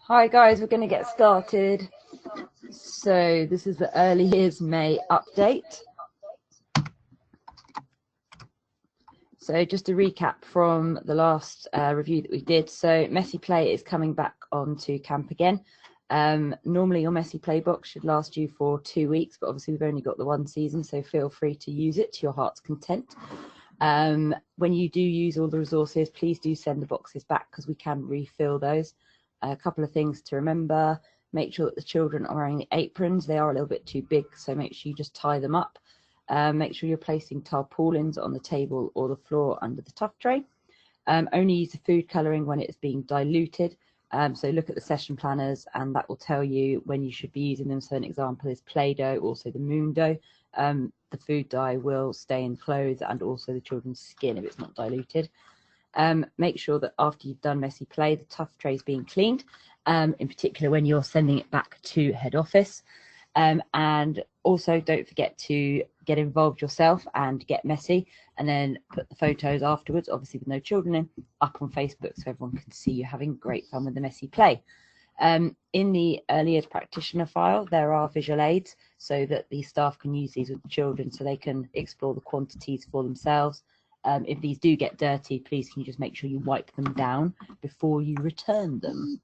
Hi guys, we're going to get started. So this is the Early Years May update. So just a recap from the last review that we did. So Messy Play is coming back onto camp again. Normally your Messy Play box should last you for 2 weeks, but obviously we've only got the one season, so feel free to use it to your heart's content. When you do use all the resources, please do send the boxes back because we can refill those. A couple of things to remember: make sure that the children are wearing the aprons. They are a little bit too big, so make sure you just tie them up. Make sure you're placing tarpaulins on the table or the floor under the tuck tray. Only use the food colouring when it is being diluted. So look at the session planners and that will tell you when you should be using them. So an example is Play-Doh, also the Moon Dough. The food dye will stay in clothes and also the children's skin if it's not diluted. Make sure that after you've done Messy Play, the tuff tray is being cleaned, in particular when you're sending it back to head office. And also don't forget to get involved yourself and get messy, and then put the photos afterwards, obviously with no children in, up on Facebook so everyone can see you having great fun with the Messy Play. In the Early Years Practitioner file, there are visual aids so that the staff can use these with the children so they can explore the quantities for themselves. If these do get dirty, please can you just make sure you wipe them down before you return them.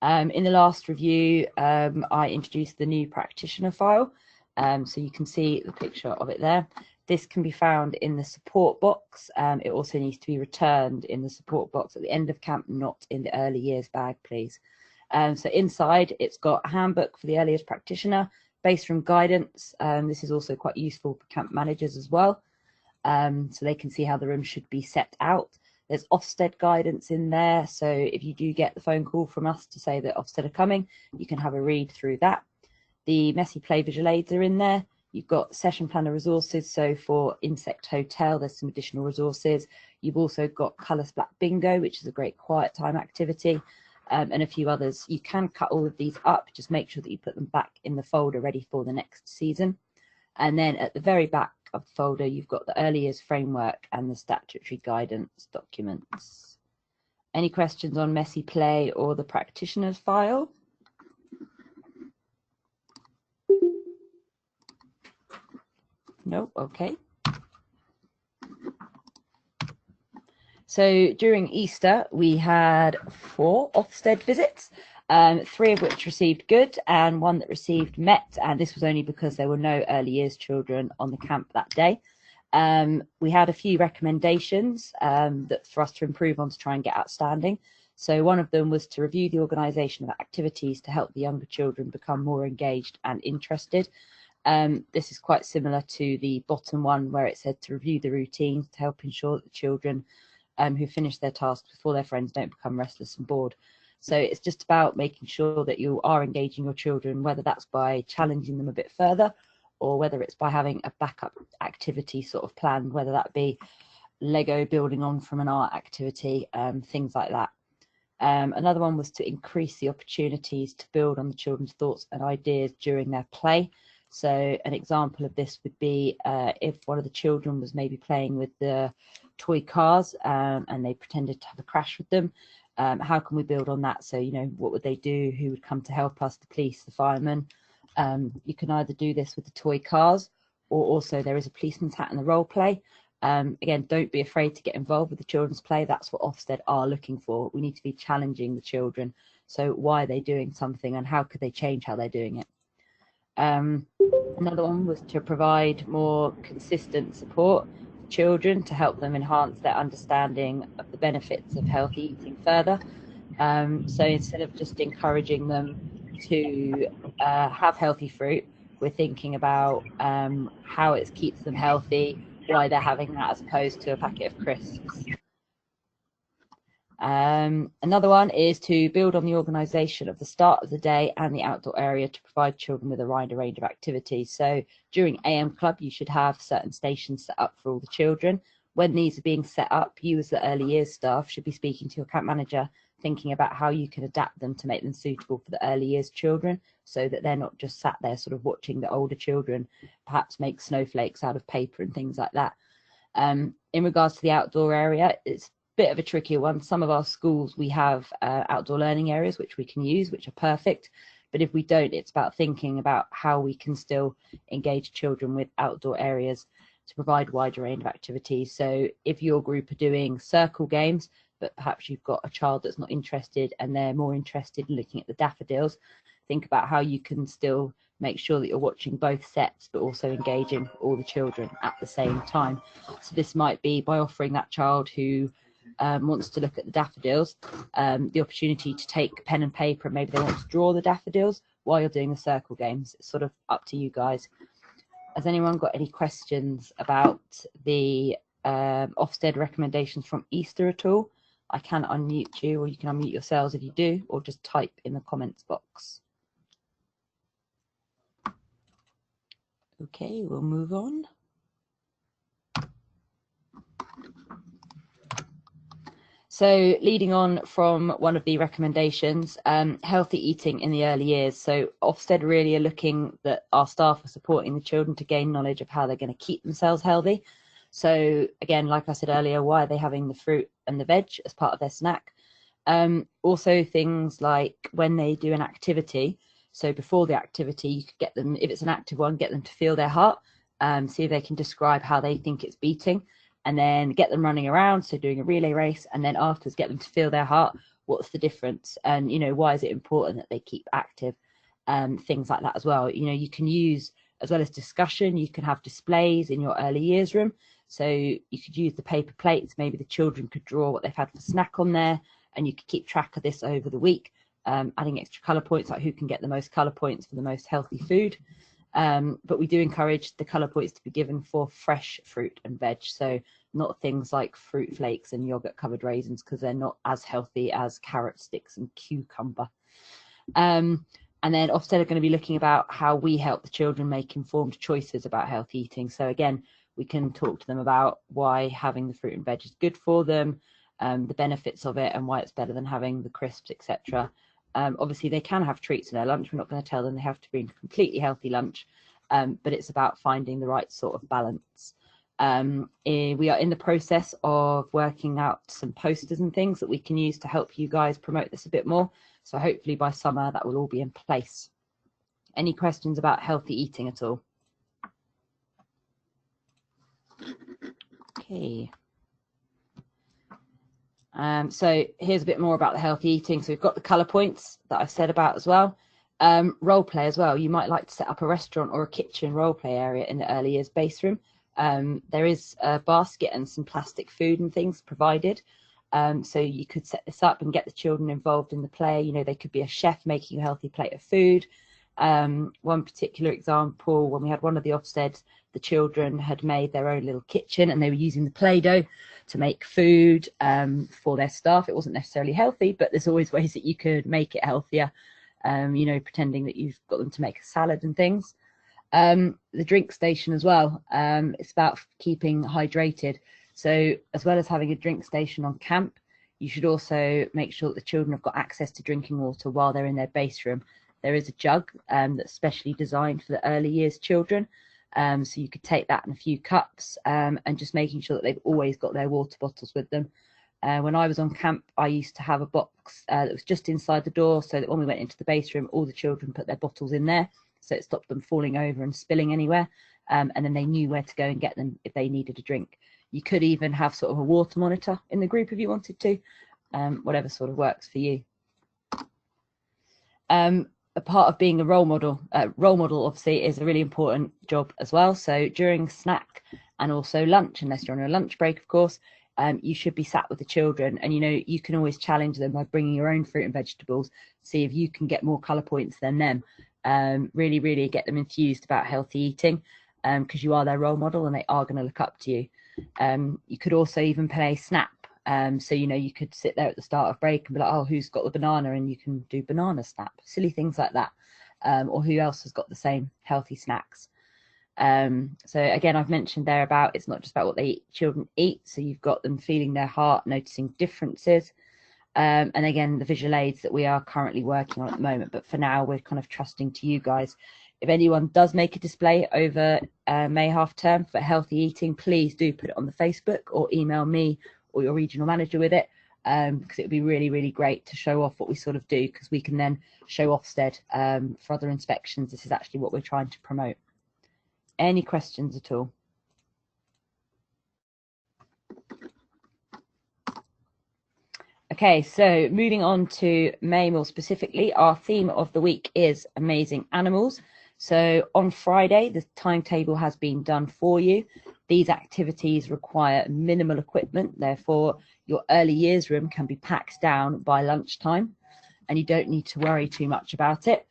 In the last review, I introduced the new practitioner file, so you can see the picture of it there. This can be found in the support box. It also needs to be returned in the support box at the end of camp, not in the early years bag, please. So inside, it's got a handbook for the early years practitioner, based from guidance. This is also quite useful for camp managers as well, so they can see how the room should be set out. There's Ofsted guidance in there, so if you do get the phone call from us to say that Ofsted are coming, you can have a read through that. The Messy Play visual aids are in there. You've got session planner resources, so for Insect Hotel, there's some additional resources. You've also got Colour Splat Bingo, which is a great quiet time activity, and a few others. You can cut all of these up, just make sure that you put them back in the folder ready for the next season. And then at the very back of the folder, you've got the early years framework and the statutory guidance documents. Any questions on Messy Play or the practitioner's file? No, okay. So during Easter, we had 4 Ofsted visits, 3 of which received good and 1 that received met, and this was only because there were no early years children on the camp that day. We had a few recommendations that for us to improve on to try and get outstanding. So one of them was to review the organisation of activities to help the younger children become more engaged and interested. This is quite similar to the bottom one where it said to review the routines to help ensure that the children who finish their tasks before their friends don't become restless and bored. So it's just about making sure that you are engaging your children, whether that's by challenging them a bit further or whether it's by having a backup activity sort of planned, whether that be Lego building on from an art activity, things like that. Another one was to increase the opportunities to build on the children's thoughts and ideas during their play. So an example of this would be if one of the children was maybe playing with the toy cars and they pretended to have a crash with them. How can we build on that? So, you know, what would they do? Who would come to help us? The police, the firemen. You can either do this with the toy cars, or also there is a policeman's hat in the role play. Again, don't be afraid to get involved with the children's play. That's what Ofsted are looking for. We need to be challenging the children. So why are they doing something and how could they change how they're doing it? Another one was to provide more consistent support for children to help them enhance their understanding of the benefits of healthy eating further. So instead of just encouraging them to have healthy fruit, we're thinking about how it keeps them healthy, why they're having that as opposed to a packet of crisps. Another one is to build on the organisation of the start of the day and the outdoor area to provide children with a wider range of activities. So during AM Club, you should have certain stations set up for all the children. When these are being set up, you as the early years staff should be speaking to your camp manager, thinking about how you can adapt them to make them suitable for the early years children so that they're not just sat there sort of watching the older children perhaps make snowflakes out of paper and things like that. In regards to the outdoor area, it's bit of a trickier one. Some of our schools, we have outdoor learning areas which we can use, which are perfect. But if we don't, it's about thinking about how we can still engage children with outdoor areas to provide a wider range of activities. So if your group are doing circle games, but perhaps you've got a child that's not interested and they're more interested in looking at the daffodils, think about how you can still make sure that you're watching both sets, but also engaging all the children at the same time. So this might be by offering that child who wants to look at the daffodils the opportunity to take pen and paper, and maybe they want to draw the daffodils while you're doing the circle games. It's sort of up to you guys. Has anyone got any questions about the Ofsted recommendations from Easter at all? I can unmute you, or you can unmute yourselves if you do, or just type in the comments box. Okay, we'll move on. So leading on from one of the recommendations, healthy eating in the early years. So Ofsted really are looking that our staff are supporting the children to gain knowledge of how they're going to keep themselves healthy. So again, like I said earlier, why are they having the fruit and the veg as part of their snack? Also things like when they do an activity. So before the activity, you could get them, if it's an active one, get them to feel their heart, see if they can describe how they think it's beating, and then get them running around, so doing a relay race, and then afterwards get them to feel their heart. What's the difference? And, you know, why is it important that they keep active? Things like that as well. You know, you can use, as well as discussion, you can have displays in your early years room. So you could use the paper plates. Maybe the children could draw what they've had for snack on there, and you could keep track of this over the week, adding extra colour points, like who can get the most colour points for the most healthy food. But we do encourage the colour points to be given for fresh fruit and veg. So not things like fruit flakes and yogurt covered raisins, because they're not as healthy as carrot sticks and cucumber. And then Ofsted are going to be looking about how we help the children make informed choices about healthy eating. So again, we can talk to them about why having the fruit and veg is good for them, the benefits of it, and why it's better than having the crisps, etc. Obviously, they can have treats in their lunch. We're not going to tell them they have to bring a completely healthy lunch, but it's about finding the right sort of balance. We are in the process of working out some posters and things that we can use to help you guys promote this a bit more. So hopefully by summer that will all be in place. Any questions about healthy eating at all? Okay. So here's a bit more about the healthy eating. So we've got the colour points that I've said about as well. Role play as well. You might like to set up a restaurant or a kitchen role play area in the early years base room. There is a basket and some plastic food and things provided. So you could set this up and get the children involved in the play. You know, they could be a chef making a healthy plate of food. One particular example, when we had one of the Ofsteds, the children had made their own little kitchen and they were using the Play-Doh to make food for their staff. It wasn't necessarily healthy, but there's always ways that you could make it healthier, you know, pretending that you've got them to make a salad and things. The drink station as well, it's about keeping hydrated. So as well as having a drink station on camp, you should also make sure that the children have got access to drinking water while they're in their base room. There is a jug that's specially designed for the early years children. So you could take that in a few cups, and just making sure that they've always got their water bottles with them. When I was on camp, I used to have a box that was just inside the door, so that when we went into the base room, all the children put their bottles in there, so it stopped them falling over and spilling anywhere, and then they knew where to go and get them if they needed a drink. You could even have sort of a water monitor in the group if you wanted to, whatever sort of works for you. A part of being a role model obviously is a really important job as well. So during snack and also lunch, unless you're on a lunch break, of course, you should be sat with the children, and you know, you can always challenge them by bringing your own fruit and vegetables, see if you can get more colour points than them. Really get them enthused about healthy eating, because you are their role model and they are going to look up to you. You could also even play snap. So, you know, you could sit there at the start of break and be like, oh, who's got the banana? And you can do banana snap, silly things like that. Or who else has got the same healthy snacks? So again, I've mentioned there about, it's not just about what children eat. So you've got them feeling their heart, noticing differences. And again, the visual aids that we are currently working on at the moment. But for now, we're kind of trusting to you guys. If anyone does make a display over May half term for healthy eating, please do put it on the Facebook or email me or your regional manager with it, because it would be really, really great to show off what we sort of do, because we can then show Ofsted for other inspections. This is actually what we're trying to promote. Any questions at all? Okay, so moving on to May more specifically, our theme of the week is amazing animals. So on Friday, the timetable has been done for you. These activities require minimal equipment, therefore your early years room can be packed down by lunchtime and you don't need to worry too much about it.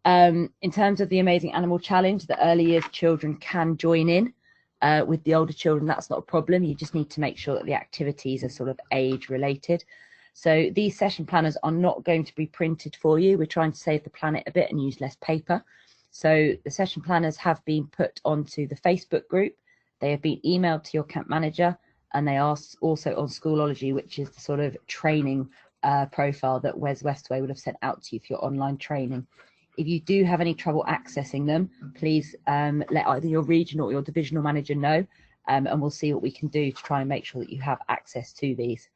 In terms of the Amazing Animal Challenge, the early years children can join in. With the older children, that's not a problem. You just need to make sure that the activities are sort of age related. So these session planners are not going to be printed for you. We're trying to save the planet a bit and use less paper. So the session planners have been put onto the Facebook group. They have been emailed to your camp manager, and they are also on Schoolology, which is the sort of training profile that Wes Westway would have sent out to you for your online training. If you do have any trouble accessing them, please let either your regional or your divisional manager know, and we'll see what we can do to try and make sure that you have access to these.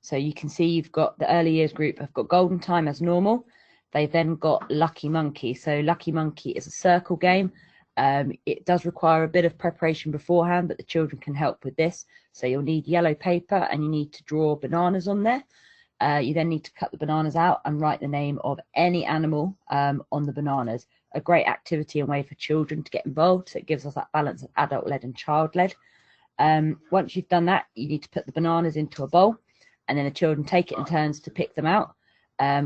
So you can see you've got the early years group have got Golden Time as normal. They've then got Lucky Monkey. So Lucky Monkey is a circle game. It does require a bit of preparation beforehand, but the children can help with this. So you'll need yellow paper and you need to draw bananas on there. You then need to cut the bananas out and write the name of any animal on the bananas. A great activity and way for children to get involved. So it gives us that balance of adult-led and child-led. Once you've done that, you need to put the bananas into a bowl, and then the children take it in turns to pick them out.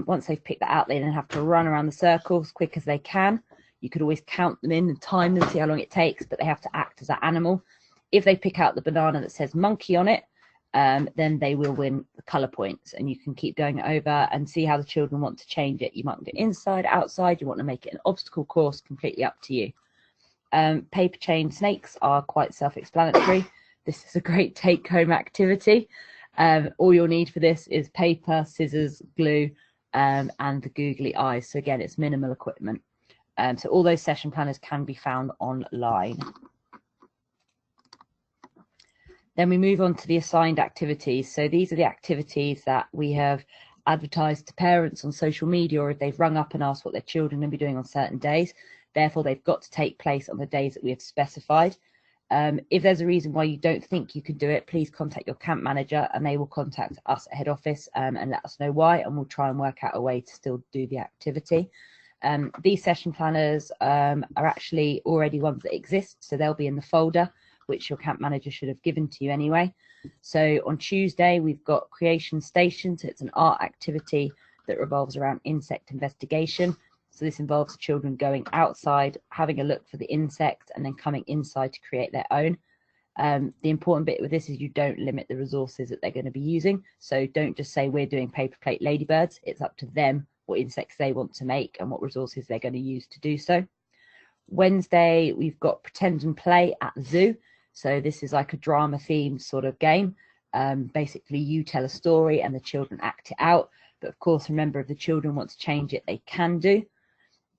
Once they've picked that out, they then have to run around the circle as quick as they can. You could always count them in and time them, see how long it takes, but they have to act as that animal. If they pick out the banana that says monkey on it, then they will win the colour points, and you can keep going over and see how the children want to change it. You might want it inside, outside, you want to make it an obstacle course, completely up to you. Paper chain snakes are quite self-explanatory. This is a great take-home activity. All you'll need for this is paper, scissors, glue, and the googly eyes. So again, it's minimal equipment. So all those session planners can be found online. Then we move on to the assigned activities. So these are the activities that we have advertised to parents on social media, or if they've rung up and asked what their children will be doing on certain days. Therefore, they've got to take place on the days that we have specified. If there's a reason why you don't think you can do it, please contact your camp manager and they will contact us at head office and let us know why, and we'll try and work out a way to still do the activity. These session planners are actually already ones that exist, so they'll be in the folder, which your camp manager should have given to you anyway. So on Tuesday, we've got Creation Station. So it's an art activity that revolves around insect investigation. So this involves the children going outside, having a look for the insect, and then coming inside to create their own. The important bit with this is you don't limit the resources that they're going to be using. So don't just say we're doing paper plate ladybirds. It's up to them what insects they want to make and what resources they're going to use to do so. Wednesday, we've got Pretend and Play at the Zoo. So this is like a drama themed sort of game. Basically, you tell a story and the children act it out. But of course, remember, if the children want to change it, they can do.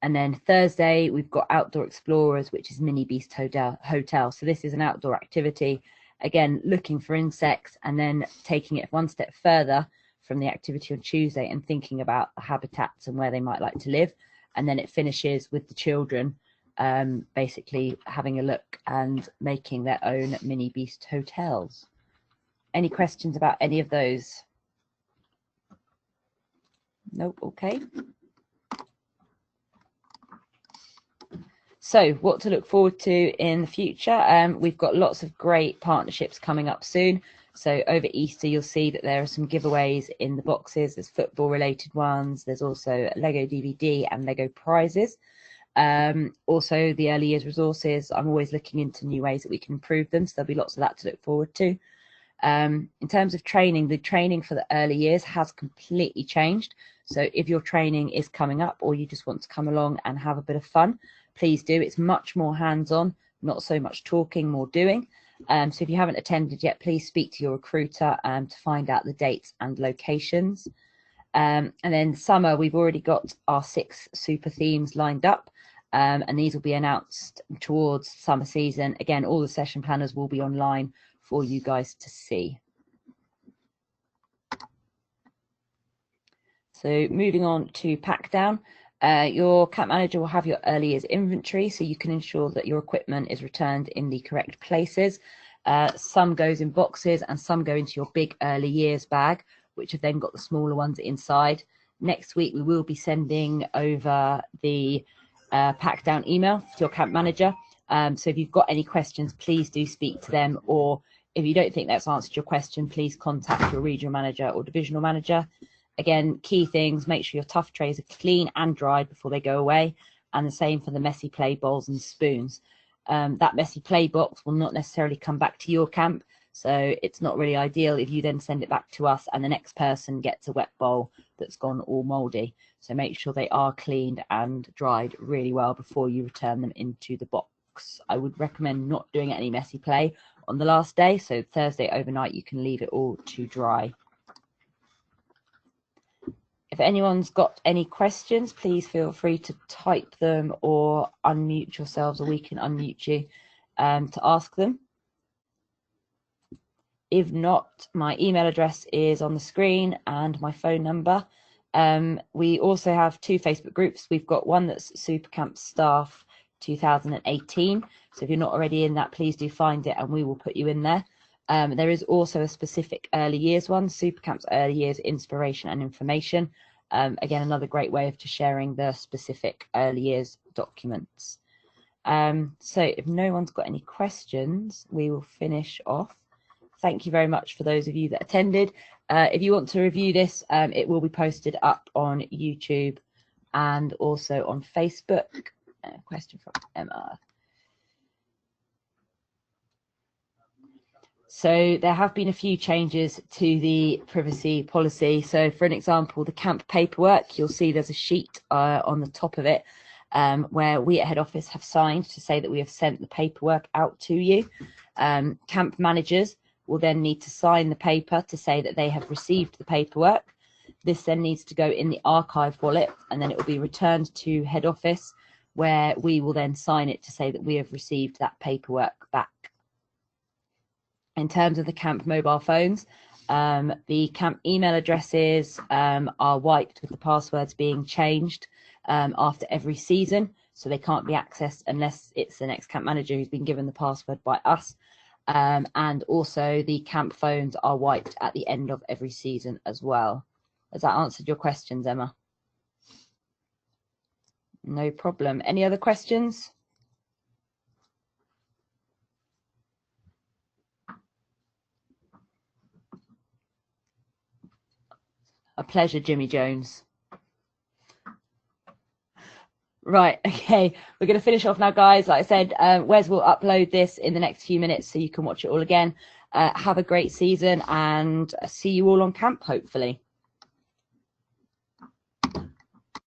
And then Thursday, we've got Outdoor Explorers, which is Mini Beast Hotel. So this is an outdoor activity, again, looking for insects and then taking it one step further from the activity on Tuesday and thinking about the habitats and where they might like to live. And then it finishes with the children basically having a look and making their own Mini Beast hotels. Any questions about any of those? Nope. Okay. So what to look forward to in the future? We've got lots of great partnerships coming up soon. So over Easter, you'll see that there are some giveaways in the boxes. There's football related ones. There's also Lego DVD and Lego prizes. Also the early years resources. I'm always looking into new ways that we can improve them. So there'll be lots of that to look forward to. In terms of training, the training for the early years has completely changed. So if your training is coming up or you just want to come along and have a bit of fun, please do. It's much more hands-on, not so much talking, more doing. So if you haven't attended yet, please speak to your recruiter to find out the dates and locations. And then summer, we've already got our 6 super themes lined up. and these will be announced towards summer season. Again, all the session planners will be online for you guys to see. So moving on to pack down, your camp manager will have your early years inventory, so you can ensure that your equipment is returned in the correct places. Some goes in boxes and some go into your big early years bag, which have then got the smaller ones inside. Next week, we will be sending over the pack down email to your camp manager. So if you've got any questions, please do speak to them, or if you don't think that's answered your question, please contact your regional manager or divisional manager. Again, key things, make sure your tough trays are clean and dried before they go away, and the same for the messy play bowls and spoons. That messy play box will not necessarily come back to your camp, so it's not really ideal if you then send it back to us and the next person gets a wet bowl that's gone all mouldy. So make sure they are cleaned and dried really well before you return them into the box. I would recommend not doing any messy play on the last day, so Thursday overnight you can leave it all to dry. If anyone's got any questions, please feel free to type them or unmute yourselves, or we can unmute you to ask them. If not, my email address is on the screen and my phone number. We also have 2 Facebook groups. We've got one that's Super Camp Staff 2018. So if you're not already in that, please do find it and we will put you in there. There is also a specific early years one, Super Camp's Early Years Inspiration and Information. Again, another great way of just sharing the specific early years documents. So if no one's got any questions, we will finish off. Thank you very much for those of you that attended. If you want to review this, it will be posted up on YouTube and also on Facebook. Question from Emma. So there have been a few changes to the privacy policy. So for an example, the camp paperwork, you'll see there's a sheet on the top of it where we at head office have signed to say that we have sent the paperwork out to you. Camp managers will then need to sign the paper to say that they have received the paperwork. This then needs to go in the archive wallet and then it will be returned to head office, where we will then sign it to say that we have received that paperwork back. In terms of the camp mobile phones, the camp email addresses are wiped with the passwords being changed after every season, so they can't be accessed unless it's the next camp manager who's been given the password by us. And also the camp phones are wiped at the end of every season as well. Has that answered your questions, Emma? No problem. Any other questions? A pleasure, Jimmy Jones. Right, okay, we're going to finish off now, guys. Like I said, Wes will upload this in the next few minutes so you can watch it all again. Have a great season and see you all on camp, hopefully.